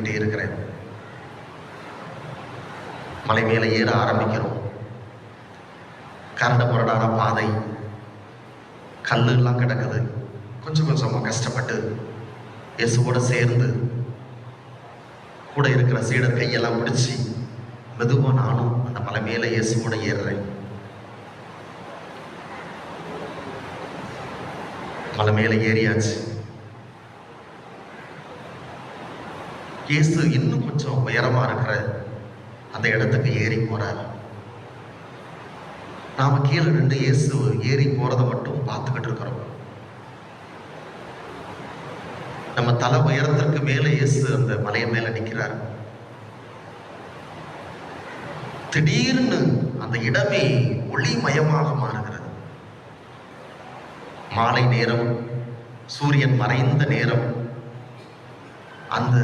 போய்கிட்டே இருக்கிறேன். மலை மேலே ஏற ஆரம்பிக்கிறோம். கரடு முரடான பாதை, கல்லுலாம் கிடக்குது. கொஞ்சம் கொஞ்சமாக கஷ்டப்பட்டு இயேசுவோட சேர்ந்து கூட இருக்கிற சீடர் கையெல்லாம் பிடிச்சி மெதுவாக நானும் அந்த மலை மேலே இயேசுவோட ஏறுறேன். மலை மேலே ஏறியாச்சு. இயேசு இன்னும் கொஞ்சம் உயரமா இருக்கிற அந்த இடத்துக்கு ஏறி போறார். நாம கீழே நின்று இயேசு ஏறி போறதை மட்டும் பார்த்துக்கிட்டு இருக்கிறோம். நம்ம தலை உயரத்திற்கு மேலே இயேசு அந்த மலைய மேல நிற்கிறார். திடீர்னு அந்த இடமே ஒளிமயமாக மாறுகிறது. மாலை நேரம், சூரியன் மறைந்த நேரம். அந்த